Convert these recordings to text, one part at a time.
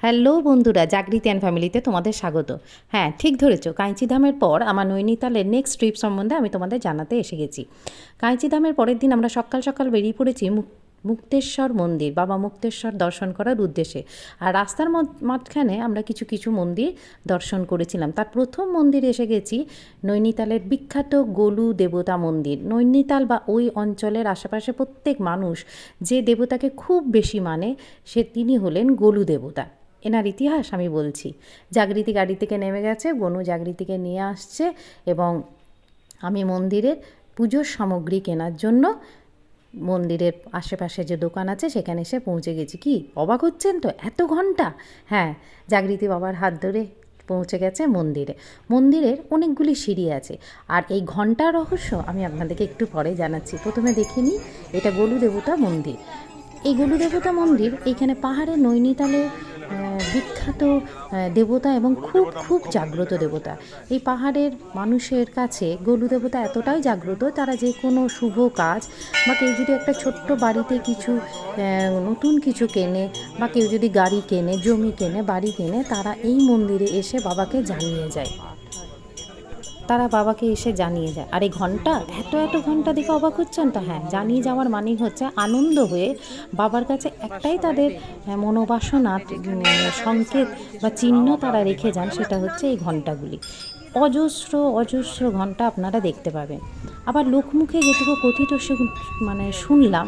Hello বন্ধুরা, Jagriti and ফ্যামিলিতে তোমাদের স্বাগত। হ্যাঁ, ঠিক ধরেছো, কাঞ্চিধামের পর আমার নৈনিতালের নেক্সট ট্রিপ সম্বন্ধে আমি তোমাদের জানাতে এসে গেছি। কাঞ্চিধামের পরের দিন আমরা সকাল সকাল বেরিয়ে পড়েছি মুক্তেশ্বর মন্দির, বাবা মুক্তেশ্বর দর্শন করার উদ্দেশ্যে। আর রাস্তার মাঝখানে আমরা কিছু কিছু মন্দির দর্শন করেছিলাম। তার প্রথম মন্দিরে এসে গেছি নৈনিতালের বিখ্যাত গোলু দেবতা মন্দির। নৈনিতাল বা ওই অঞ্চলের আশেপাশে প্রত্যেক মানুষ যে দেবতাকে খুব বেশি মানে তিনি হলেন গোলু দেবতা। এনার ইতিহাস আমি বলছি। জাগৃতি গাড়ি থেকে নেমে গেছে, গনু জাগৃতিকে নিয়ে আসছে এবং আমি মন্দিরের পুজোর সামগ্রী কেনার জন্য মন্দিরের আশেপাশে যে দোকান আছে সেখানে এসে পৌঁছে গেছি। কি অবাক হচ্ছেন তো, এত ঘন্টা! হ্যাঁ, জাগৃতি বাবার হাত ধরে পৌঁছে গেছে মন্দিরে। মন্দিরের অনেকগুলি সিঁড়ি আছে, আর এই ঘণ্টার রহস্য আমি আপনাদেরকে একটু পরে জানাচ্ছি। প্রথমে দেখে নিই, এটা গোলু দেবতা মন্দির। এই গোলু দেবতা মন্দির এইখানে পাহাড়ে নৈনিতালে বিখ্যাত দেবতা এবং খুব খুব জাগ্রত দেবতা। এই পাহাড়ের মানুষের কাছে গোলু দেবতা এতটাই জাগ্রত, তারা যে কোনো শুভ কাজ বা কেউ যদি একটা ছোট্ট বাড়িতে কিছু নতুন কিছু কেনে বা কেউ যদি গাড়ি কেনে, জমি কেনে, বাড়ি কেনে, তারা এই মন্দিরে এসে বাবাকে জানিয়ে যায়। আর এই ঘন্টা, এত এত ঘন্টা দেখে অবাক হচ্ছেন তো? হ্যাঁ, জানিয়ে যাওয়ার মানেই হচ্ছে আনন্দ হয়ে বাবার কাছে একটাই তাদের মনোবাসনা, সংকেত বা চিহ্ন তারা রেখে যান, সেটা হচ্ছে এই ঘন্টাগুলি। অজস্র অজস্র ঘন্টা আপনারা দেখতে পাবেন। আবার লোকমুখে যেটুকু কথিত শুনলাম,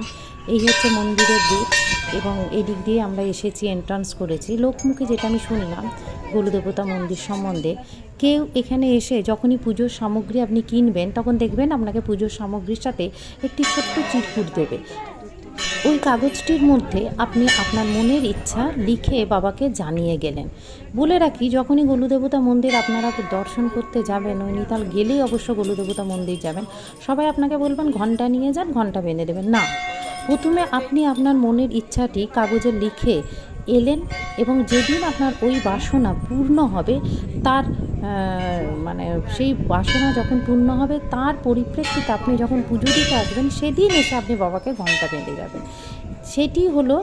এই হচ্ছে মন্দিরের গেট এবং এই দিক দিয়ে আমরা এসেছি, এন্ট্রান্স করেছি। লোকমুখে যেটা আমি শুনলাম গোলুদেবতা মন্দির সম্বন্ধে, কেউ এখানে এসে যখনই পুজোর সামগ্রী আপনি কিনবেন, তখন দেখবেন আপনাকে পুজোর সামগ্রীর সাথে একটি ছোট্ট চিরকুট দেবে। ওই কাগজটির মধ্যে আপনি আপনার মনের ইচ্ছা লিখে বাবাকে জানিয়ে গেলেন। বলে রাখি, যখনই গোলুদেবতা মন্দির আপনারা দর্শন করতে যাবেন, নৈনিতাল গেলেই অবশ্য গোলুদেবতা মন্দির যাবেন, সবাই আপনাকে বলবেন ঘন্টা নিয়ে যান, ঘন্টা বেঁধে দেবেন। না, প্রথমে আপনি আপনার মনের ইচ্ছাটি কাগজে লিখে এলেন এবং যেদিন আপনার ওই বাসনা পূর্ণ হবে, তার সেই বাসনা যখন পূর্ণ হবে তার পরিপ্রেক্ষিতে আপনি যখন পুজো দিতে আসবেন, সেদিন এসে আপনি বাবাকে ঘন্টা বেঁধে যাবেন। সেটি হলো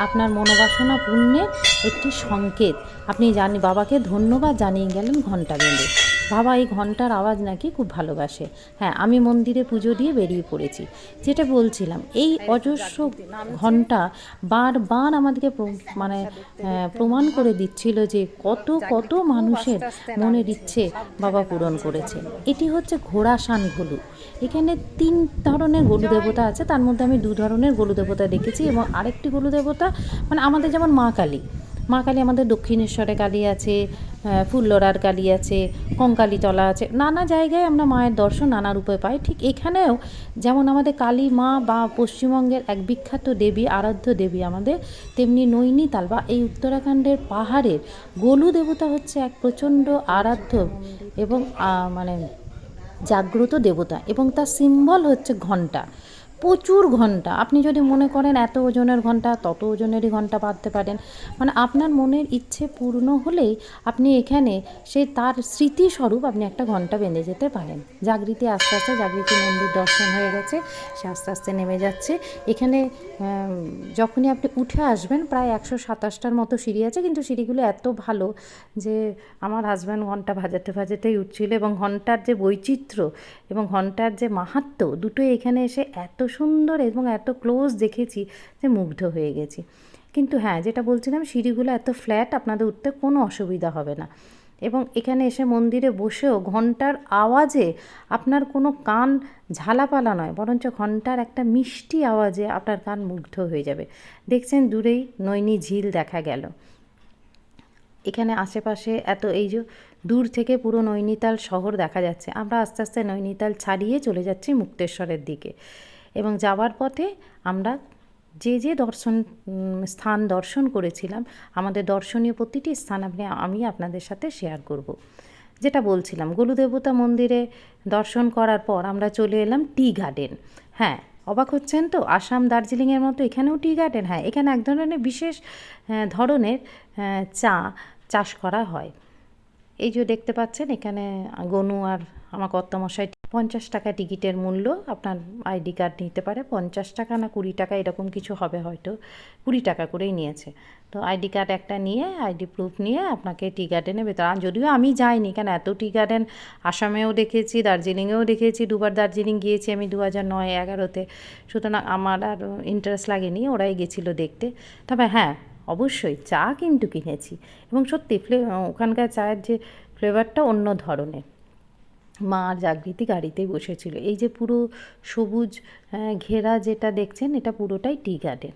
আপনার মনোবাসনা পূর্ণের একটি সংকেত। আপনি বাবাকে ধন্যবাদ জানিয়ে গেলেন ঘন্টা বেঁধে। বাবা এই ঘন্টার আওয়াজ নাকি খুব ভালোবাসে। হ্যাঁ, আমি মন্দিরে পুজো দিয়ে বেরিয়ে পড়েছি। যেটা বলছিলাম, এই অজস্র ঘন্টা বারবার আমাদেরকে প্রমাণ করে দিচ্ছিল যে কত কত মানুষের মনের ইচ্ছে বাবা পূরণ করেছে। এটি হচ্ছে ঘোড়াসান গোলু। এখানে 3 ধরনের গোলু দেবতা আছে, তার মধ্যে আমি 2 ধরনের গোলু দেবতা দেখেছি এবং আরেকটি গোলু দেবতা আমাদের যেমন মা কালী আমাদের দক্ষিণেশ্বরে কালী আছে, ফুল্লরার কালী আছে, কঙ্কালীতলা আছে, নানা জায়গায় আমরা মায়ের দর্শন নানা রূপে পাই। ঠিক এখানেও যেমন আমাদের কালী মা বা পশ্চিমবঙ্গের এক বিখ্যাত দেবী, আরাধ্য দেবী আমাদের, তেমনি নৈনিতাল বা এই উত্তরাখণ্ডের পাহাড়ের গোলু দেবতা হচ্ছে এক প্রচণ্ড আরাধ্য এবং জাগ্রত দেবতা, এবং তার সিম্বল হচ্ছে ঘণ্টা। প্রচুর ঘণ্টা। আপনি যদি মনে করেন এত ওজনের ঘণ্টা, তত ওজনেরই ঘণ্টা বাঁধতে পারেন। আপনার মনের ইচ্ছে পূর্ণ হলেই আপনি এখানে তার স্মৃতিস্বরূপ আপনি একটা ঘণ্টা বেঁধে যেতে পারেন। জাগৃতি আস্তে আস্তে, জাগৃতি মন্দির দর্শন হয়ে গেছে, সে আস্তে আস্তে নেমে যাচ্ছে। এখানে যখনই আপনি উঠে আসবেন, প্রায় 127টার মতো সিঁড়ি আছে, কিন্তু সিঁড়িগুলো এত ভালো যে আমার হাজব্যান্ড ঘণ্টা ভাজাতে ভাজাতেই উঠছিল। এবং ঘণ্টার যে বৈচিত্র্য এবং ঘণ্টার যে মাহাত্ম্য, দুটোই এখানে এসে এত সুন্দর এবং এত ক্লোজ দেখেছি যে মুগ্ধ হয়ে গেছি। কিন্তু হ্যাঁ, যেটা বলছিলাম, সিঁড়িগুলো এত ফ্ল্যাট, আপনাদের উঠতে কোনো অসুবিধা হবে না। এবং এখানে এসে মন্দিরে বসেও ঘণ্টার আওয়াজে আপনার কোনো কান ঝালাপালা নয়, বরঞ্চ ঘণ্টার একটা মিষ্টি আওয়াজে আপনার কান মুগ্ধ হয়ে যাবে। দেখছেন দূরেই নৈনি ঝিল দেখা গেল। এখানে আশেপাশে এই যে দূর থেকে পুরো নৈনিতাল শহর দেখা যাচ্ছে। আমরা আস্তে আস্তে নৈনিতাল ছাড়িয়ে চলে যাচ্ছি মুক্তেশ্বরের দিকে, এবং যাওয়ার পথে আমরা যে স্থান দর্শন করেছিলাম, আমাদের দর্শনীয় প্রতিটি স্থান আমি আপনাদের সাথে শেয়ার করব। যেটা বলছিলাম, গোলুদেবতা মন্দিরে দর্শন করার পর আমরা চলে এলাম টি গার্ডেন। হ্যাঁ, অবাক হচ্ছেন তো, আসাম দার্জিলিংয়ের মতো এখানেও টি গার্ডেন। হ্যাঁ, এখানে এক ধরনের বিশেষ ধরনের চাষ করা হয়। এই যে দেখতে পাচ্ছেন, এখানে গনু আর আমার কর্তামশাই 50 টাকা টিকিটের মূল্য। আপনার আইডি কার্ড নিতে পারে 50 টাকা না 20 টাকা, এরকম কিছু হবে, হয়তো 20 টাকা করেই নিয়েছে। তো আইডি কার্ড একটা নিয়ে, আইডি প্রুফ নিয়ে আপনাকে টি গার্ডেনে ভেতর, আর যদিও আমি যাইনি, কেন এত টি গার্ডেন আসামেও দেখেছি, দার্জিলিংয়েও দেখেছি, দুবার দার্জিলিং গিয়েছি আমি 2009-11-তে, সুতরাং আমার আর ইন্টারেস্ট লাগেনি, ওরাই গেছিলো দেখতে। তবে হ্যাঁ, অবশ্যই চা কিন্তু কিনেছি, এবং সত্যি ওখানকার চায়ের যে ফ্লেভারটা অন্য ধরনের। মা আর জাগৃতি গাড়িতেই বসেছিল। এই যে পুরো সবুজ ঘেরা যেটা দেখছেন, এটা পুরোটাই টি গার্ডেন।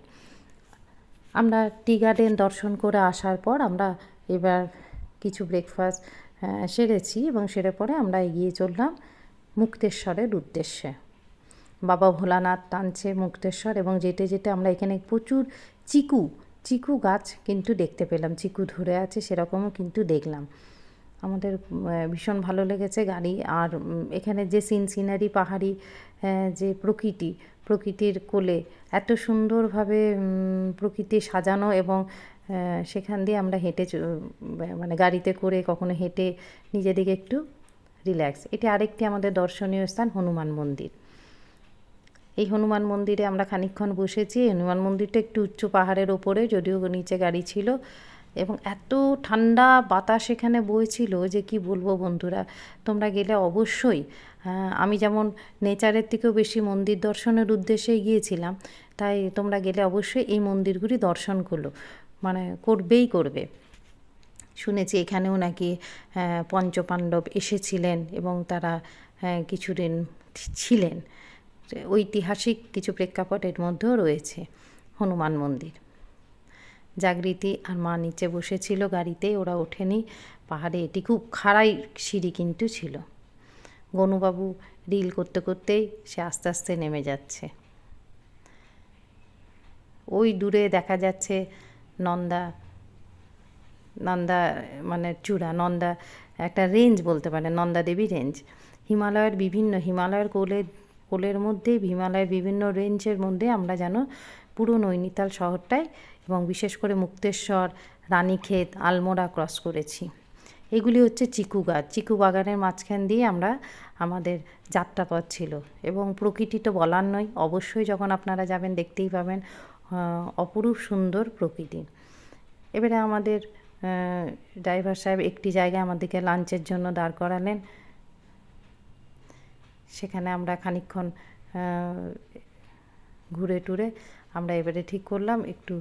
আমরা টি গার্ডেন দর্শন করে আসার পর আমরা এবার কিছু ব্রেকফাস্ট সেরেছি, এবং সেরে পরে আমরা এগিয়ে চললাম মুক্তেশ্বরের উদ্দেশ্যে। বাবা ভোলানাথ টানছে মুক্তেশ্বর, এবং যেতে যেতে আমরা এখানে প্রচুর চিকু গাছ কিন্তু দেখতে পেলাম, চিকু ধরে আছে সেরকমও কিন্তু দেখলাম। আমাদের ভীষণ ভালো লেগেছে গাড়ি। আর এখানে যে সিনারি, পাহাড়ি যে প্রকৃতির কোলে এত সুন্দরভাবে প্রকৃতি সাজানো, এবং সেখান দিয়ে আমরা হেঁটে মানে গাড়িতে করে কখনো হেঁটে নিজেদিকে একটু রিল্যাক্স। এটি আরেকটি আমাদের দর্শনীয় স্থান, হনুমান মন্দির। এই হনুমান মন্দিরে আমরা খানিকক্ষণ বসেছি। হনুমান মন্দিরটা একটু উচ্চ পাহাড়ের ওপরে, যদিও নিচে গাড়ি ছিল, এবং এত ঠান্ডা বাতাস এখানে বইছিল যে কি বলবো বন্ধুরা, তোমরা গেলে অবশ্যই, আমি যেমন নেচারের থেকেও বেশি মন্দির দর্শনের উদ্দেশ্যে গিয়েছিলাম, তাই তোমরা গেলে অবশ্যই এই মন্দিরগুলি দর্শন মানে করবে। শুনেছি এখানেও নাকি পঞ্চপাণ্ডব এসেছিলেন, এবং তারা কিছুদিন ছিলেন। ঐতিহাসিক কিছু প্রেক্ষাপট এর মধ্যেও রয়েছে হনুমান মন্দির। জাগৃতি আর মা নিচে বসেছিল গাড়িতে, ওরা ওঠেনি পাহাড়ে। এটি খুব খাড়াই সিঁড়ি কিন্তু ছিল। গনুবাবু রিল করতে করতেই সে আস্তে আস্তে নেমে যাচ্ছে। ওই দূরে দেখা যাচ্ছে নন্দা মানে চূড়া, নন্দা একটা রেঞ্জ বলতে পারে, নন্দা দেবী রেঞ্জ। হিমালয়ের কোলের মধ্যে, হিমালয়ের বিভিন্ন রেঞ্জের মধ্যে আমরা যেন পুরো নৈনিতাল শহরটাই, এবং বিশেষ করে মুক্তেশ্বর, রানীক্ষেত, আলমোড়া ক্রস করেছি। এগুলি হচ্ছে চিকু গাছ। চিকু বাগানের মাঝখান দিয়ে আমাদের যাত্রাপথ ছিল, এবং প্রকৃতি তো বলার নয়, অবশ্যই যখন আপনারা যাবেন দেখতেই পাবেন অপরূপ সুন্দর প্রকৃতি। এবারে আমাদের ড্রাইভার সাহেব একটি জায়গায় আমাদেরকে লাঞ্চের জন্য দাঁড় করালেন। সেখানে আমরা খানিকক্ষণ ঘুরে টুরে আমরা এবারে ঠিক করলাম একটু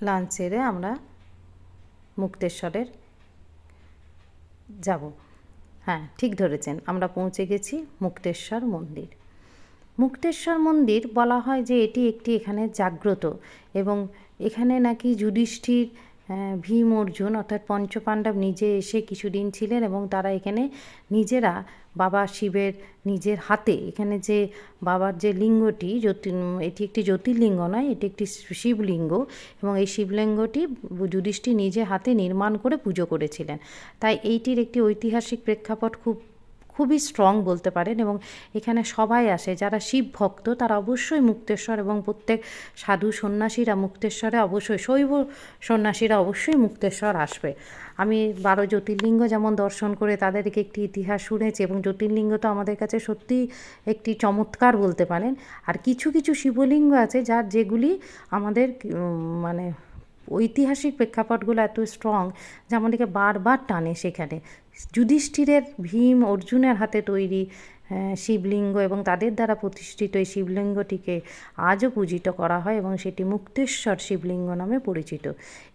লাঞ্চ সেরে আমরা মুক্তেশ্বরের যাব। হ্যাঁ, ঠিক ধরেছেন, আমরা পৌঁছে গেছি মুক্তেশ্বর মন্দির। মুক্তেশ্বর মন্দির বলা হয় যে এটি একটি এখানে জাগ্রত, এবং এখানে নাকি যুধিষ্ঠির, ভীম, অর্জুন অর্থাৎ পঞ্চপাণ্ডব নিজে এসে কিছুদিন ছিলেন, এবং তারা এখানে নিজেরা বাবা শিবের নিজের হাতে, এখানে যে বাবার যে লিঙ্গটি, এটি একটি জ্যোতির্লিঙ্গ নয়, এটি একটি শিবলিঙ্গ, এবং এই শিবলিঙ্গটি যুধিষ্ঠির নিজে হাতে নির্মাণ করে পুজো করেছিলেন। তাই এইটির একটি ঐতিহাসিক প্রেক্ষাপট খুবই স্ট্রং বলতে পারেন, এবং এখানে সবাই আসে যারা শিব ভক্ত, তারা অবশ্যই মুক্তেশ্বর, এবং প্রত্যেক সাধু সন্ন্যাসীরা মুক্তেশ্বরে অবশ্যই, শৈব সন্ন্যাসীরা অবশ্যই মুক্তেশ্বর আসবে। আমি 12 জ্যোতির্লিঙ্গ যেমন দর্শন করে তাদেরকে একটি ইতিহাস শুনেছি, এবং জ্যোতির্লিঙ্গ তো আমাদের কাছে সত্যিই একটি চমৎকার বলতে পারেন। আর কিছু কিছু শিবলিঙ্গ আছে যেগুলি আমাদের মানে ঐতিহাসিক প্রেক্ষাপটগুলো এত স্ট্রং যে আমাদেরকে বারবার টানে সেখানে। যুধিষ্ঠিরের, ভীম, অর্জুনের হাতে তৈরি শিবলিঙ্গ, এবং তাদের দ্বারা প্রতিষ্ঠিত এই শিবলিঙ্গটিকে আজও পূজিত করা হয়, এবং সেটি মুক্তেশ্বর শিবলিঙ্গ নামে পরিচিত।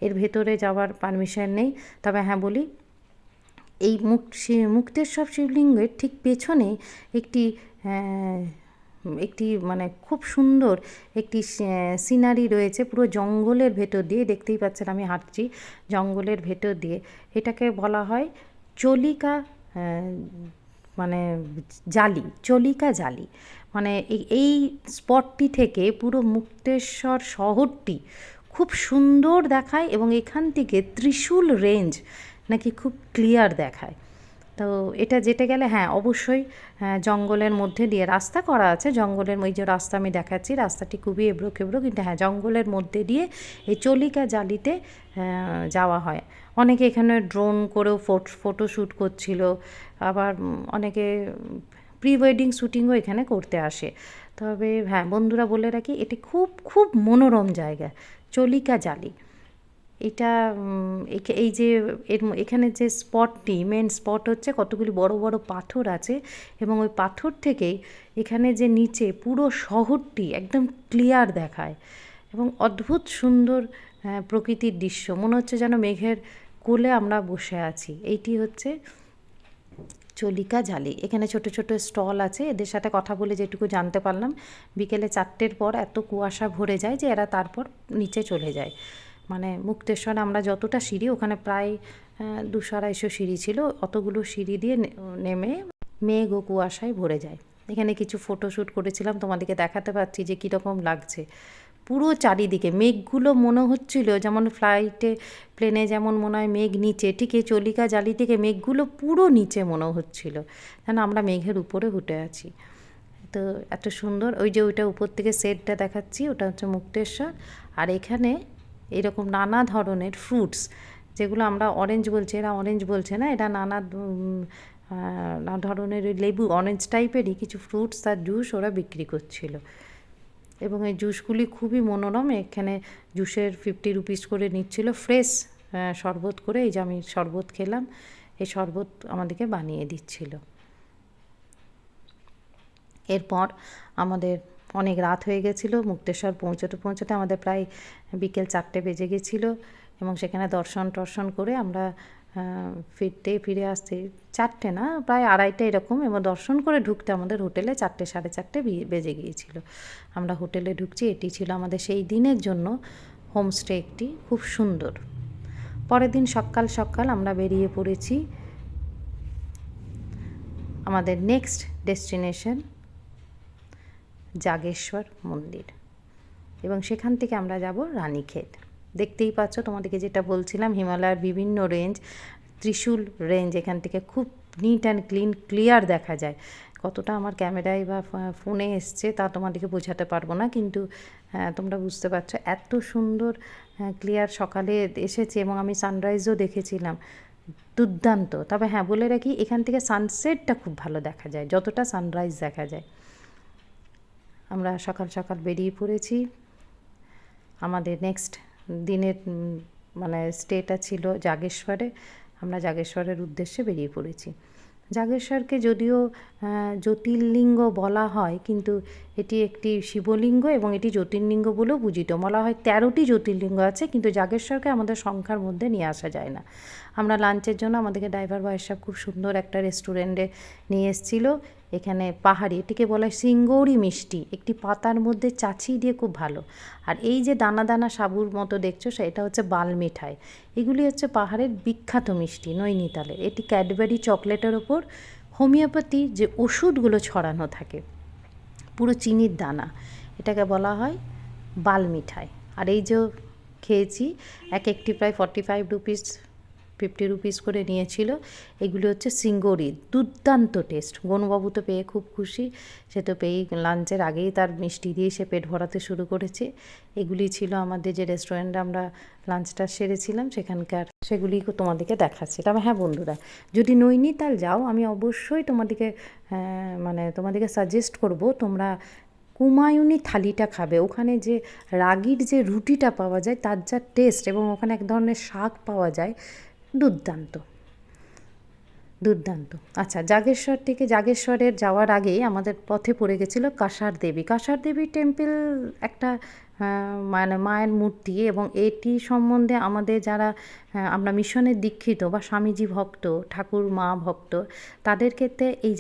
এর ভেতরে যাওয়ার পারমিশন নেই, তবে হ্যাঁ বলি, এই মুক্তেশ্বর শিবলিঙ্গের ঠিক পেছনে একটি মানে খুব সুন্দর একটি সিনারি রয়েছে, পুরো জঙ্গলের ভেতর দিয়ে, দেখতেই পাচ্ছেন আমি হাঁটছি জঙ্গলের ভেতর দিয়ে। এটাকে বলা হয় চলিকা জালি। মানে এই স্পটটি থেকে পুরো মুক্তেশ্বর শহরটি খুব সুন্দর দেখায়, এবং এখান থেকে ত্রিশূল রেঞ্জ নাকি খুব ক্লিয়ার দেখায়। তো এটা যেতে গেলে হ্যাঁ অবশ্যই জঙ্গলের মধ্যে দিয়ে রাস্তা করা আছে, জঙ্গলের ওই যে রাস্তা আমি দেখাচ্ছি, রাস্তাটি খুবই এবড়ো খেবড়ো, কিন্তু হ্যাঁ জঙ্গলের মধ্যে দিয়ে এই চলিকা জালিতে যাওয়া হয়। অনেকে এখানে ড্রোন করেও ফটো শ্যুট করছিল, আবার অনেকে প্রি ওয়েডিং শ্যুটিংও এখানে করতে আসে। তবে হ্যাঁ বন্ধুরা বলে রাখি, এটি খুব খুব মনোরম জায়গা চলিকা জালি। এটা এই যে এখানে যে স্পটটি, মেন স্পট হচ্ছে কতগুলি বড় বড় পাথর আছে, এবং ওই পাথর থেকেই এখানে যে নিচে পুরো শহরটি একদম ক্লিয়ার দেখায়, এবং অদ্ভুত সুন্দর প্রকৃতির দৃশ্য, মনে হচ্ছে যেন মেঘের কোলে আমরা বসে আছি। এইটি হচ্ছে চলিকা জালি। এখানে ছোট ছোট স্টল আছে, এদের সাথে কথা বলে যেটুকু জানতে পারলাম, বিকেলে 4টের পর এত কুয়াশা ভরে যায় যে এরা তারপর নিচে চলে যায়। মানে মুক্তেশ্বর আমরা যতটা সিঁড়ি, ওখানে প্রায় 200-250 সিঁড়ি ছিল, অতগুলো সিঁড়ি দিয়ে নেমে মেঘ ও কুয়াশায় ভরে যায়। এখানে কিছু ফটোশ্যুট করেছিলাম, তোমাদেরকে দেখাতে পাচ্ছি যে কীরকম লাগছে। পুরো চারিদিকে মেঘগুলো মনে হচ্ছিল যেমন প্লেনে যেমন মনে হয় মেঘ নিচে, ঠিক এই চলিকা জালি থেকে মেঘগুলো পুরো নিচে মনে হচ্ছিল, যেন আমরা মেঘের উপরে উঠে আছি। তো এত সুন্দর, ওই যে ওইটা উপর থেকে সেটটা দেখাচ্ছি, ওটা হচ্ছে মুক্তেশ্বর। আর এখানে এরকম নানা ধরনের ফ্রুটস, যেগুলো আমরা অরেঞ্জ বলছি, এরা অরেঞ্জ বলছে না, এটা নানা ধরনের লেবু, অরেঞ্জ টাইপেরই কিছু ফ্রুটস আর জুস ওরা বিক্রি করছিল, এবং এই জুসগুলি খুবই মনোরম। এখানে জুসের 50 রুপিস করে নিচ্ছিল, ফ্রেশ শরবত করে। এই যে আমি শরবত খেলাম, এই শরবত আমাদেরকে বানিয়ে দিচ্ছিল। এরপর আমাদের অনেক রাত হয়ে গেছিলো, মুক্তেশ্বর পৌঁছতে আমাদের প্রায় বিকেল 4টে বেজে গেছিলো, এবং সেখানে দর্শন করে আমরা ফিরে আসতে 4টে না, প্রায় 2:30 এরকম, এবং দর্শন করে ঢুকতে আমাদের হোটেলে 4টে 4:30 বেজে গিয়েছিল। আমরা হোটেলে ঢুকছি, এটি ছিল আমাদের সেই দিনের জন্য হোমস্টে, একটি খুব সুন্দর। পরের দিন সকাল আমরা বেরিয়ে পড়েছি আমাদের নেক্সট ডেস্টিনেশন জাগেশ্বর মন্দির, এবং সেখান থেকে আমরা যাব রানীক্ষেত। দেখতেই পাচ্ছ, তোমাদেরকে যেটা বলছিলাম, হিমালয়ের বিভিন্ন রেঞ্জ, ত্রিশূল রেঞ্জ এখান থেকে খুব নিট অ্যান্ড ক্লিয়ার দেখা যায়। কতটা আমার ক্যামেরায় বা ফোনে এসছে তা তোমাদেরকে বোঝাতে পারবো না, কিন্তু তোমরা বুঝতে পারছো এত সুন্দর ক্লিয়ার সকালে এসেছে, এবং আমি সানরাইজও দেখেছিলাম, দুর্দান্ত। তবে হ্যাঁ বলে রাখি, এখান থেকে সানসেটটা খুব ভালো দেখা যায় যতটা সানরাইজ দেখা যায়। আমরা সকাল বেরিয়ে পড়েছি। আমাদের নেক্সট দিনের মানে স্টেটা ছিল জাগেশ্বরে। আমরা জাগেশ্বরের উদ্দেশ্যে বেরিয়ে পড়েছি। জাগেশ্বরকে যদিও জ্যোতির্লিঙ্গ বলা হয়, কিন্তু এটি একটি শিবলিঙ্গ, এবং এটি জ্যোতির্লিঙ্গ বলেও পূজিত। বলা হয় 13টি জ্যোতির্লিঙ্গ আছে, কিন্তু জাগেশ্বরকে আমাদের সংখ্যার মধ্যে নিয়ে আসা যায় না। আমরা লাঞ্চের জন্য আমাদেরকে ড্রাইভার ভাই সাহেব খুব সুন্দর একটা রেস্টুরেন্টে নিয়ে এসেছিলো। এখানে পাহাড়ি, এটিকে বলা হয় সিঙ্গৌরি মিষ্টি, একটি পাতার মধ্যে চাচি দিয়ে, খুব ভালো। আর এই যে দানা দানা সাবুর মতো দেখছো, সেটা হচ্ছে বাল মিঠাই। এগুলি হচ্ছে পাহাড়ের বিখ্যাত মিষ্টি, নৈনিতালের। এটি ক্যাডবেরি চকলেটের ওপর হোমিওপ্যাথি যে ওষুধগুলো ছড়ানো থাকে, পুরো চিনির দানা, এটাকে বলা হয় বাল মিঠাই। আর এই যে খেয়েছি, একটি প্রায় 45 রুপিস 50 রুপিস করে নিয়েছিল। এগুলি হচ্ছে সিঙ্গৌরি, দুর্দান্ত টেস্ট। গনুবাবু তো পেয়ে খুব খুশি, সে তো পেয়েই লাঞ্চের আগেই তার মিষ্টি দিয়ে সে পেট ভরাতে শুরু করেছে। এগুলি ছিল আমাদের যে রেস্টুরেন্টে আমরা লাঞ্চটা সেরেছিলাম, সেখানকার সেগুলি তোমাদেরকে দেখাচ্ছি। তবে হ্যাঁ বন্ধুরা, যদি নৈনিতাল যাও, আমি অবশ্যই তোমাদেরকে সাজেস্ট করব তোমরা কুমায়ুনি থালিটা খাবে। ওখানে যে রাগির যে রুটিটা পাওয়া যায়, তার যা টেস্ট, এবং ওখানে এক ধরনের শাক পাওয়া যায়, দুর্দান্ত। আচ্ছা, জাগেশ্বরের যাওয়ার আগেই আমাদের পথে পড়ে গেছিলো কাসার দেবী টেম্পল, একটা মানে মায়ের মূর্তি, এবং এটি সম্বন্ধে আমাদের যারা আমরা মিশনের দীক্ষিত বা স্বামীজি ভক্ত, ঠাকুর মা ভক্ত, তাদের ক্ষেত্রে এই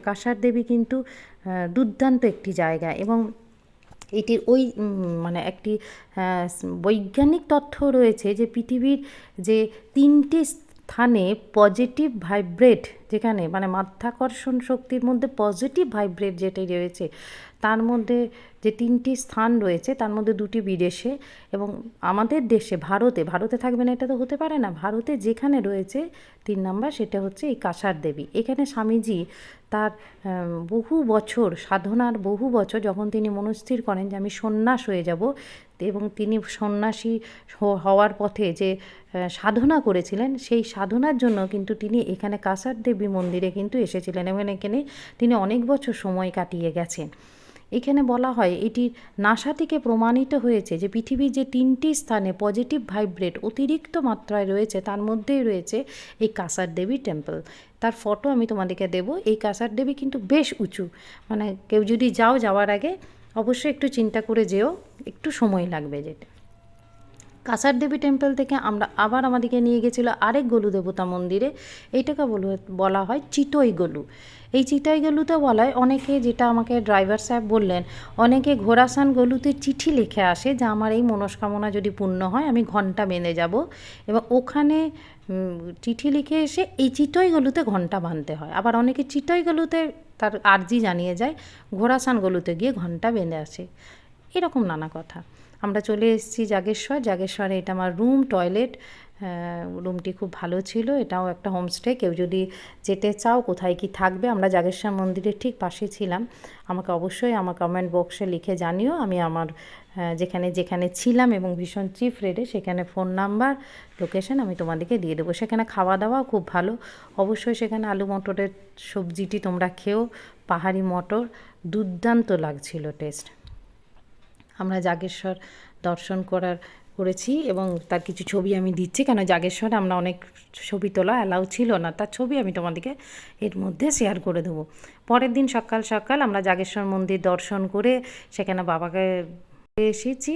কাসার দেবী কিন্তু দুর্দান্ত একটি জায়গা। এবং এটির ওই মানে একটি বৈজ্ঞানিক তথ্য রয়েছে যে পৃথিবীর যে 3টে স্থানে পজিটিভ ভাইব্রেট, যেখানে মানে মাধ্যাকর্ষণ শক্তির মধ্যে পজিটিভ ভাইব্রেট যেটাই রয়েছে, তার মধ্যে যে 3টি স্থান রয়েছে তার মধ্যে 2টি বিদেশে এবং আমাদের দেশে ভারতে থাকবে না এটা তো হতে পারে না। ভারতে যেখানে রয়েছে 3 নাম্বার সেটা হচ্ছে এই কাসার দেবী। এখানে স্বামীজি তার বহু বছর সাধনার বহু বছর যখন তিনি মনস্থির করেন যে আমি সন্ন্যাস হয়ে যাব, এবং তিনি সন্ন্যাসী হওয়ার পথে যে সাধনা করেছিলেন সেই সাধনার জন্য কিন্তু তিনি এখানে কাসার দেবী মন্দিরে কিন্তু এসেছিলেন এবং এখানে তিনি অনেক বছর সময় কাটিয়ে গেছেন। এখানে বলা হয় এটি নাসা থেকে প্রমাণিত হয়েছে যে পৃথিবীর যে 3টি স্থানে পজিটিভ ভাইব্রেট অতিরিক্ত মাত্রায় রয়েছে তার মধ্যেই রয়েছে এই কাসার দেবী টেম্পল। তার ফটো আমি তোমাদেরকে দেবো। এই কাসার দেবী কিন্তু বেশ উঁচু, মানে কেউ যদি যাওয়ার আগে অবশ্যই একটু চিন্তা করে যেও, একটু সময় লাগবে যেতে। কাসার দেবী টেম্পল থেকে আমরা আবার আমাদেরকে নিয়ে গেছিলো আরেক গলু দেবতা মন্দিরে। এইটাকে বলা হয় চিতই গলু। এই চিতই গলুতে বলা হয় অনেকে, যেটা আমাকে ড্রাইভার সাহেব বললেন, অনেকে ঘোড়াসান গলুতে চিঠি লিখে আসে যে আমার এই মনস্কামনা যদি পূর্ণ হয় আমি ঘণ্টা বেঁধে যাব, এবং ওখানে চিঠি লিখে এসে এই চিতই গলুতে ঘণ্টা বাঁধতে হয়। আবার অনেকে চিতই গলুতে তার আর্জি জানিয়ে যায়, ঘোড়াসান গলুতে গিয়ে ঘণ্টা বেঁধে আসে। এরকম নানা কথা। আমরা চলে এসেছি জাগেশ্বরে। এটা আমার রুম, টয়লেট। রুমটি খুব ভালো ছিল। এটাও একটা হোমস্টে। কেউ যদি যেতে চাও কোথায় কি থাকবে, আমরা জাগেশ্বর মন্দিরের ঠিক পাশে ছিলাম। আমাকে অবশ্যই আমার কমেন্ট বক্সে লিখে জানিও। আমি আমার যেখানে ছিলাম এবং ভীষণ চিপ রেটে সেখানে ফোন নাম্বার, লোকেশন আমি তোমাদেরকে দিয়ে দেবো। সেখানে খাওয়া দাওয়াও খুব ভালো। অবশ্যই সেখানে আলু মটরের সবজিটি তোমরা খেও। পাহাড়ি মটর দুর্দান্ত লাগছিল টেস্ট। আমরা জাগেশ্বর দর্শন করেছি এবং তার কিছু ছবি আমি দিচ্ছি, কেন জাগেশ্বরে আমরা অনেক ছবি তোলা অ্যালাউ ছিল না, তার ছবি আমি তোমাদেরকে এর মধ্যে শেয়ার করে দেবো। পরের দিন সকাল সকাল আমরা জাগেশ্বর মন্দির দর্শন করে সেখানে বাবাকে এসেছি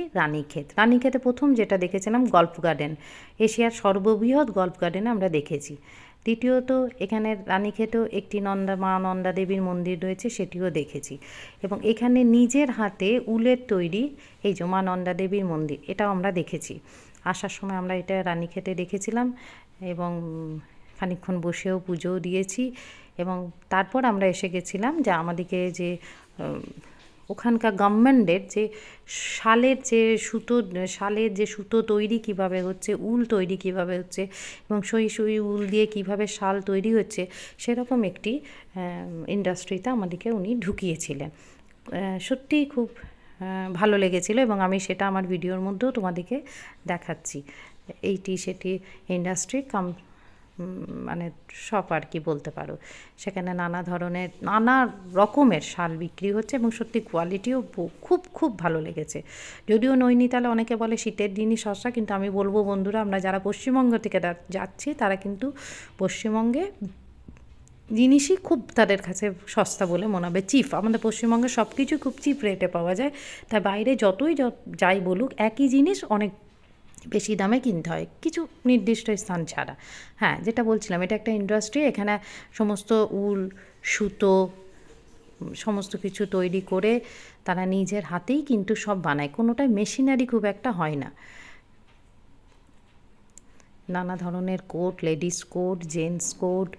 রানীক্ষেতে প্রথম যেটা দেখেছিলাম গল্ফ গার্ডেন, এশিয়ার সর্ববৃহৎ গল্ফ গার্ডেনে আমরা দেখেছি। দ্বিতীয়ত এখানে রানীক্ষেতেও একটি মা নন্দা দেবীর মন্দির রয়েছে, সেটিও দেখেছি। এবং এখানে নিজের হাতে উলের তৈরি এই যে মা নন্দা দেবীর মন্দির, এটাও আমরা দেখেছি। আসার সময় আমরা এটা রানীক্ষেতে দেখেছিলাম এবং খানিকক্ষণ বসেও পুজোও দিয়েছি। এবং তারপর আমরা এসে গেছিলাম যে আমাদেরকে যে ওখানকার গভর্নমেন্টের যে শালের যে সুতো তৈরি কিভাবে হচ্ছে, উল তৈরি কিভাবে হচ্ছে এবং সই উল দিয়ে কিভাবে শাল তৈরি হচ্ছে, সেরকম একটি ইন্ডাস্ট্রিতে আমাদেরকে উনি ঢুকিয়েছিলেন। সত্যিই খুব ভালো লেগেছিল এবং আমি সেটা আমার ভিডিওর মধ্যেও তোমাদেরকে দেখাচ্ছি। এইটি সেটি ইন্ডাস্ট্রি মানে সব আর কি বলতে পারো। সেখানে নানা রকমের শাল বিক্রি হচ্ছে এবং সত্যি কোয়ালিটিও খুব ভালো লেগেছে। যদিও নৈনিতালে অনেকে বলে শীতের দিনই সস্তা, কিন্তু আমি বলবো বন্ধুরা, আমরা যারা পশ্চিমবঙ্গ থেকে যাচ্ছি তারা কিন্তু পশ্চিমবঙ্গে জিনিসই খুব তাদের কাছে সস্তা বলে মনে হবে, চিপ। আমাদের পশ্চিমবঙ্গে সব কিছু খুব চিপ রেটে পাওয়া যায়, তাই বাইরে যতই যাই বলুক একই জিনিস অনেক বেশি দামে কিনতে হয়, কিছু নির্দিষ্ট স্থান ছাড়া। হ্যাঁ, যেটা বলছিলাম, এটা একটা ইন্ডাস্ট্রি। এখানে সমস্ত উল, সুতো, সমস্ত কিছু তৈরি করে তারা নিজের হাতেই কিন্তু সব বানায়, কোনোটাই মেশিনারি খুব একটা হয় না। নানা ধরনের coat, ladies coat, gents coat,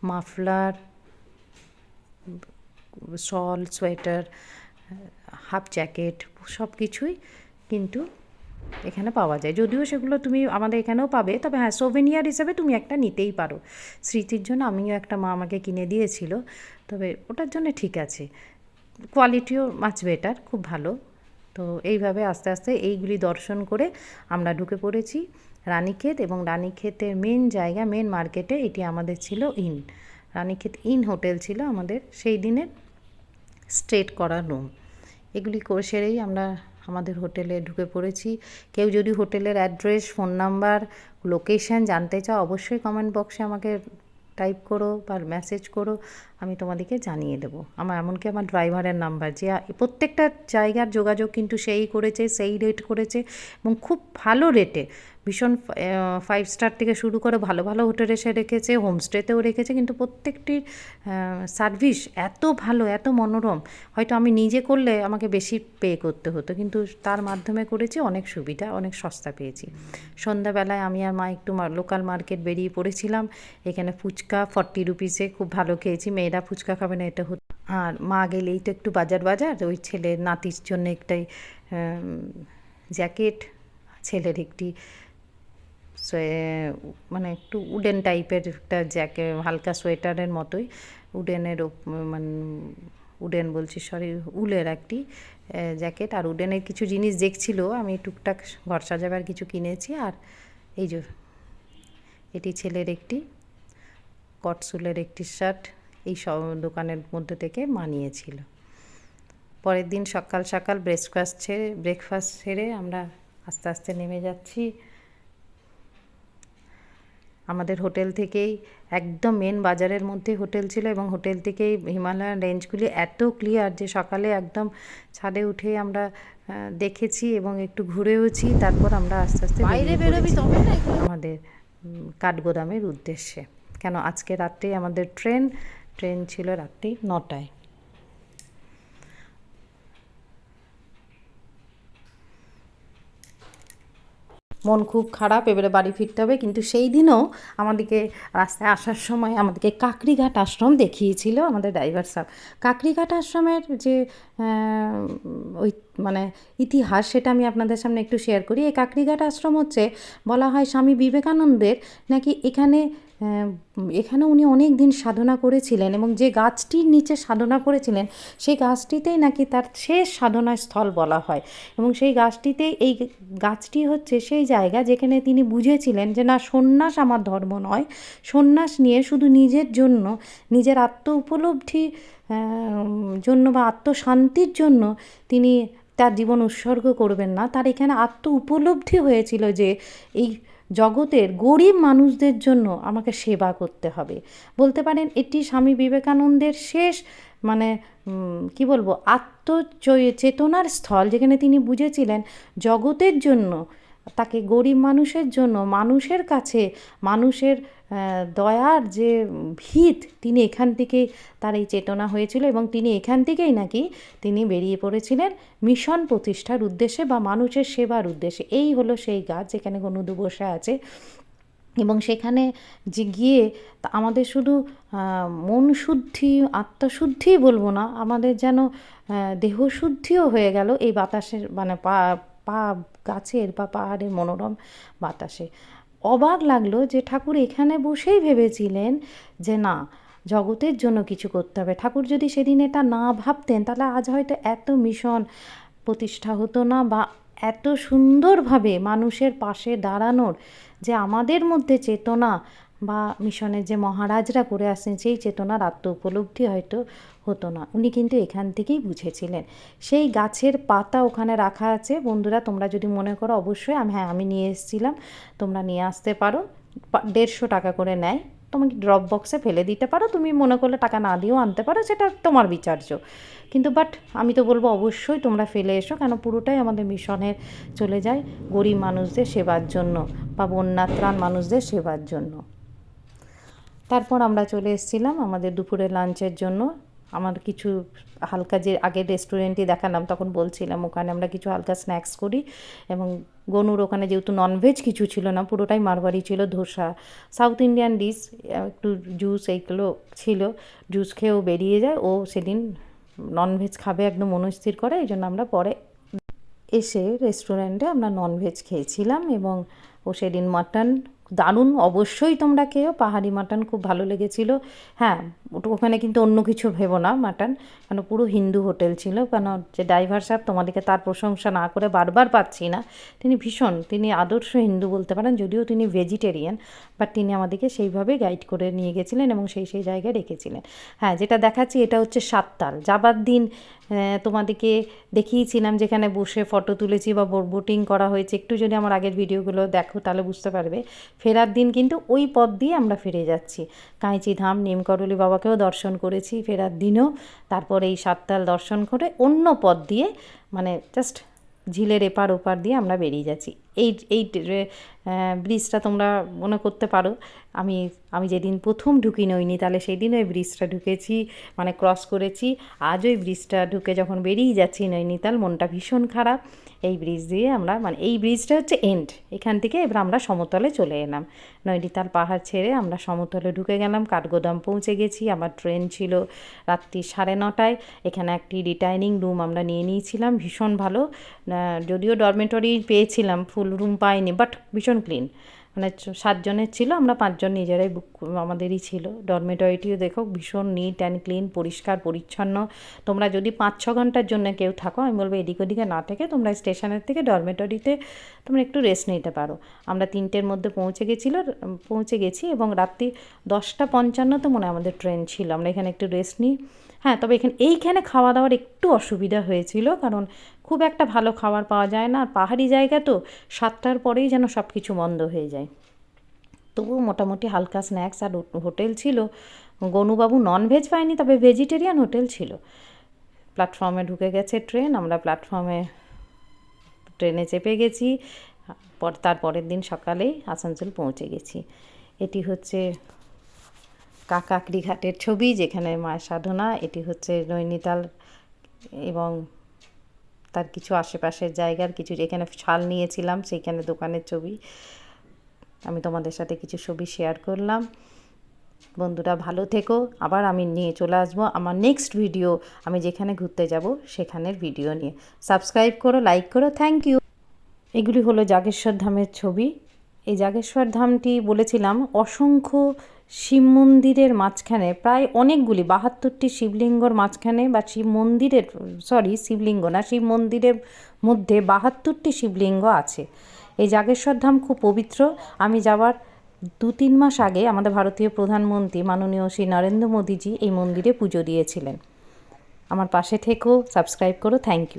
muffler, shawl, sweater, half jacket, সব কিছুই কিন্তু এখানে পাওয়া যায়। যদিও সেগুলো তুমি আমাদের এখানেও পাবে, তবে হ্যাঁ, সোভেনিয়ার হিসেবে তুমি একটা নিতেই পারো। স্মৃতির জন্য আমিও একটা মা আমাকে কিনে দিয়েছিল, তবে ওটার জন্য ঠিক আছে, কোয়ালিটিও মাচ বেটার, খুব ভালো। তো এইভাবে আস্তে আস্তে এইগুলি দর্শন করে আমরা ঢুকে পড়েছি রানীক্ষেত। এবং রানীক্ষেতের মেন জায়গা, মেন মার্কেটে এটি আমাদের ছিল রানীক্ষেত হোটেল ছিল আমাদের সেই দিনের স্ট্রেট করা রুম। এগুলি করে সেরেই আমরা আমাদের হোটেলে ঢুকে পড়েছি। কেউ যদি হোটেলের অ্যাড্রেস, ফোন নাম্বার, লোকেশান জানতে চাও অবশ্যই কমেন্ট বক্সে আমাকে টাইপ করো বা মেসেজ করো, আমি তোমাদেরকে জানিয়ে দেবো। এমনকি আমার ড্রাইভারের নাম্বার, যে প্রত্যেকটা জায়গার যোগাযোগ কিন্তু সেই করেছে, সেই রেট করেছে এবং খুব ভালো রেটে, ভীষণ 5 স্টার থেকে শুরু করে ভালো ভালো হোটেলে সে রেখেছে, হোমস্টেতেও রেখেছে, কিন্তু প্রত্যেকটির সার্ভিস এত ভালো, এত মনোরম। হয়তো আমি নিজে করলে আমাকে বেশি পে করতে হতো, কিন্তু তার মাধ্যমে করেছি, অনেক সুবিধা, অনেক সস্তা পেয়েছি। সন্ধ্যাবেলায় আমি আর মা একটু লোকাল মার্কেট বেরিয়ে পড়েছিলাম। এখানে ফুচকা 40 রুপিসে খুব ভালো খেয়েছি। মেয়েরা ফুচকা খাবে না এটা হতো, আর মা গেলেই তো একটু বাজার ওই ছেলের নাতির জন্য একটাই জ্যাকেট, ছেলের একটি মানে একটু উডেন টাইপের একটা জ্যাকেট, হালকা সোয়েটারের মতোই উডেনের, মানে উডেন বলছি সরি, উলের একটি জ্যাকেট। আর উডেনের কিছু জিনিস দেখছিল, আমি টুকটাক ঘর সাজাবার কিছু কিনেছি। আর এই যে এটি ছেলের একটি কটসুলের একটি শার্ট, এই সব দোকানের মধ্যে থেকে মানিয়েছিল। পরের দিন সকাল সকাল ব্রেকফাস্ট ছেড়ে আমরা আস্তে আস্তে নেমে যাচ্ছি। আমাদের হোটেল থেকেই একদম মেন বাজারের মধ্যে হোটেল ছিল, এবং হোটেল থেকেই হিমালয়ান রেঞ্জগুলি এত ক্লিয়ার যে সকালে একদম ছাদে উঠে আমরা দেখেছি এবং একটু ঘুরেওছি। তারপর আমরা আস্তে আস্তে বাইরে বেরোবি আমাদের কাঠগোদামের উদ্দেশ্যে। কেন আজকে রাত্রেই আমাদের ট্রেন ছিল রাত্রি 9টায়। মন খুব খারাপ, এবারে বাড়ি ফিরতে হবে। কিন্তু সেই দিনও আমাদেরকে রাস্তায় আসার সময় আমাদেরকে কাকরিঘাট আশ্রম দেখিয়েছিল আমাদের ড্রাইভার সাহেব। কাকরিঘাট আশ্রমের যে ওই মানে ইতিহাস, সেটা আমি আপনাদের সামনে একটু শেয়ার করি। এই কাকরিঘাট আশ্রম হচ্ছে, বলা হয় স্বামী বিবেকানন্দের নাকি এখানে উনি অনেক দিন সাধনা করেছিলেন, এবং যে গাছটির নিচে সাধনা করেছিলেন সেই গাছটিতেই নাকি তার শেষ সাধনার স্থল বলা হয়। এবং সেই গাছটিতেই, এই গাছটি হচ্ছে সেই জায়গা যেখানে তিনি বুঝেছিলেন যে না, সন্ন্যাস আমার ধর্ম নয়, সন্ন্যাস নিয়ে শুধু নিজের জন্য, নিজের আত্ম উপলব্ধি জন্য বা আত্মশান্তির জন্য তিনি তার জীবন উৎসর্গ করবেন না। তার এখানে আত্ম উপলব্ধি হয়েছিল যে এই জগতের গরিব মানুষদের জন্য আমাকে সেবা করতে হবে। বলতে পারেন এটি স্বামী বিবেকানন্দের শেষ, মানে কি বলবো, চেতনার স্থল, যেখানে তিনি বুঝেছিলেন জগতের জন্য, তাকে গরিব মানুষের জন্য, মানুষের কাছে মানুষের দয়ার যে ভিত, তিনি এখান থেকেই তার এই চেতনা হয়েছিল। এবং তিনি এখান থেকেই নাকি তিনি বেরিয়ে পড়েছিলেন মিশন প্রতিষ্ঠার উদ্দেশ্যে বা মানুষের সেবার উদ্দেশ্যে। এই হলো সেই গাছ যেখানে গনুদু বসে আছে। এবং সেখানে যে গিয়ে আমাদের শুধু মন শুদ্ধি, আত্মশুদ্ধিই বলবো না, আমাদের যেন দেহশুদ্ধিও হয়ে গেল এই বাতাসের, মানে পা গাছের বা পাহাড়ের মনোরম বাতাসে। অবাক লাগলো যে ঠাকুর এখানে বসেই ভেবেছিলেন যে না, জগতের জন্য কিছু করতে হবে। ঠাকুর যদি সেদিন এটা না ভাবতেন, তাহলে আজ হয়তো এত মিশন প্রতিষ্ঠা হতো না, বা এত সুন্দরভাবে মানুষের পাশে দাঁড়ানোর যে আমাদের মধ্যে চেতনা, বা মিশনের যে মহারাজরা করে আসছেন সেই চেতনার আত্ম উপলব্ধি হয়তো হতো না। উনি কিন্তু এখান থেকেই বুঝেছিলেন। সেই গাছের পাতা ওখানে রাখা আছে। বন্ধুরা, তোমরা যদি মনে করো, অবশ্যই আমি নিয়ে এসেছিলাম, তোমরা নিয়ে আসতে পারো। 150 টাকা করে নেয়, তোমাকে ড্রপ বক্সে ফেলে দিতে পারো, তুমি মনে করলে টাকা না দিয়েও আনতে পারো, সেটা তোমার বিচার্য। কিন্তু আমি তো বলবো অবশ্যই তোমরা ফেলে এসো, কেন পুরোটাই আমাদের মিশনের চলে যায় গরিব মানুষদের সেবার জন্য বা বন্যাত্রাণ মানুষদের সেবার জন্য। তারপর আমরা চলে এসেছিলাম আমাদের দুপুরের লাঞ্চের জন্য। আমার কিছু হালকা, যে আগের রেস্টুরেন্টে দেখালাম তখন বলছিলাম, ওখানে আমরা কিছু হালকা স্ন্যাক্স করি। এবং গনুর ওখানে যেহেতু ননভেজ কিছু ছিল না, পুরোটাই মারওয়াড়ি ছিল, ধোসা, সাউথ ইন্ডিয়ান ডিশ, একটু জুস এইগুলো ছিল। জুস খেয়েও বেরিয়ে যায়। ও সেদিন ননভেজ খাবে একদম মনস্থির করে, এই জন্য আমরা পরে এসে রেস্টুরেন্টে আমরা ননভেজ খেয়েছিলাম। এবং ও সেদিন মাটন দারুণ, অবশ্যই তোমরা খেয়েও, পাহাড়ি মাটন খুব ভালো লেগেছিলো। হ্যাঁ, ওখানে কিন্তু অন্য কিছু ভেবো না মাটন, কেন পুরো হিন্দু হোটেল ছিল। কেন যে ড্রাইভার সাহেব, তোমাদেরকে তার প্রশংসা না করে বারবার পাচ্ছি না, তিনি আদর্শ হিন্দু বলতে পারেন, যদিও তিনি ভেজিটেরিয়ান, বাট তিনি আমাদেরকে সেইভাবে গাইড করে নিয়ে গেছিলেন এবং সেই জায়গায় রেখেছিলেন। হ্যাঁ, যেটা দেখাচ্ছি এটা হচ্ছে সাততাল। যাবার দিন তোমাদেরকে দেখিয়েছিলাম যেখানে বসে ফটো তুলেছি বা বোটিং করা হয়েছে। একটু যদি আমার আগের ভিডিওগুলো দেখো তাহলে বুঝতে পারবে। ফেরার দিন কিন্তু ওই পথ দিয়ে আমরা ফিরে যাচ্ছি। কাঁইচি ধাম, নিমকরলি বাবাকেও দর্শন করেছি ফেরার দিনও। তারপর এই সাততাল দর্শন করে অন্য পথ দিয়ে, মানে জাস্ট ঝিলের এপার ওপার দিয়ে আমরা বেরিয়ে যাচ্ছি। এই এই ব্রিজটা তোমরা মনে করতে পারো আমি আমি যেদিন প্রথম ঢুকি নৈনিতালে সেই দিন ওই ব্রিজটা ঢুকেছি, মানে ক্রস করেছি। আজ ওই ব্রিজটা ঢুকে যখন বেরিয়ে যাচ্ছি নৈনিতাল, মনটা ভীষণ খারাপ। এই ব্রিজ দিয়ে আমরা, মানে এই ব্রিজটা হচ্ছে এন্ড, এখান থেকে এবার আমরা সমতলে চলে এলাম। নৈনিতাল পাহাড় ছেড়ে আমরা সমতলে ঢুকে গেলাম, কাঠগোদাম পৌঁছে গেছি। আমার ট্রেন ছিল রাত্রি 9:30। এখানে একটি রিটাইনিং রুম আমরা নিয়ে নিয়েছিলাম, ভীষণ ভালো। যদিও ডরমেটরি পেয়েছিলাম, ফুল রুম পাইনি, বাট ভীষণ ক্লিন। মানে 7 জনের ছিল, আমরা 5 জন নিজেরাই বুক, আমাদেরই ছিল। ডরমেটরিটিও দেখো ভীষণ নিট অ্যান্ড ক্লিন, পরিষ্কার পরিচ্ছন্ন। তোমরা যদি 5-6 ঘন্টার জন্য কেউ থাকো, আমি বলবো এদিক ওদিকে না থেকে তোমরা স্টেশনের থেকে ডরমেটরিতে তোমরা একটু রেস্ট নিতে পারো। আমরা 3টের মধ্যে পৌঁছে গেছি এবং রাত্রি 10:55 মনে হয় আমাদের ট্রেন ছিল। আমরা এখানে একটু রেস্ট নিই। হ্যাঁ, তবে এইখানে খাওয়া দাওয়ার একটু অসুবিধা হয়েছিল, কারণ খুব একটা ভালো খাবার পাওয়া যায় না। আর পাহাড়ি জায়গা তো 7টার পরেই যেন সব কিছু বন্ধ হয়ে যায়। তবুও মোটামুটি হালকা স্ন্যাক্স আর হোটেল ছিল। গনুবাবু ননভেজ পায়নি, তবে ভেজিটেরিয়ান হোটেল ছিল। প্ল্যাটফর্মে ঢুকে গেছে ট্রেন, আমরা ট্রেনে চেপে গেছি। তারপরের দিন সকালেই আসানসোল পৌঁছে গেছি। এটি হচ্ছে কাকাকড়ি ঘাটের ছবি, যেখানে মায়ের সাধনা। এটি হচ্ছে নৈনিতাল এবং তার কিছু আশেপাশের জায়গার কিছু, যেখানে শাল নিয়েছিলাম সেইখানে দোকানের ছবি। আমি তোমাদের সাথে কিছু ছবি শেয়ার করলাম। বন্ধুরা ভালো থেকো, আবার আমি নিয়ে চলে আসবো আমার নেক্সট ভিডিও, আমি যেখানে ঘুরতে যাব সেখানের ভিডিও নিয়ে। সাবস্ক্রাইব করো, লাইক করো, থ্যাংক ইউ। এগুলি হলো জাগেশ্বর ধামের ছবি। এই জাগেশ্বর ধামটি বলেছিলাম অসংখ্য শিব মন্দিরের মাঝখানে, প্রায় অনেকগুলি 72টি শিবলিঙ্গর মাঝখানে, বা শিব মন্দিরের, শিবলিঙ্গ না, শিব মন্দিরের মধ্যে 72টি শিবলিঙ্গ আছে। এই জাগেশ্বর ধাম খুব পবিত্র। আমি যাওয়ার 2-3 মাস আগে আমাদের ভারতীয় প্রধানমন্ত্রী মাননীয় শ্রী নরেন্দ্র মোদীজি এই মন্দিরে পুজো দিয়েছিলেন। আমার পাশে থেকো, সাবস্ক্রাইব করো, থ্যাংক ইউ।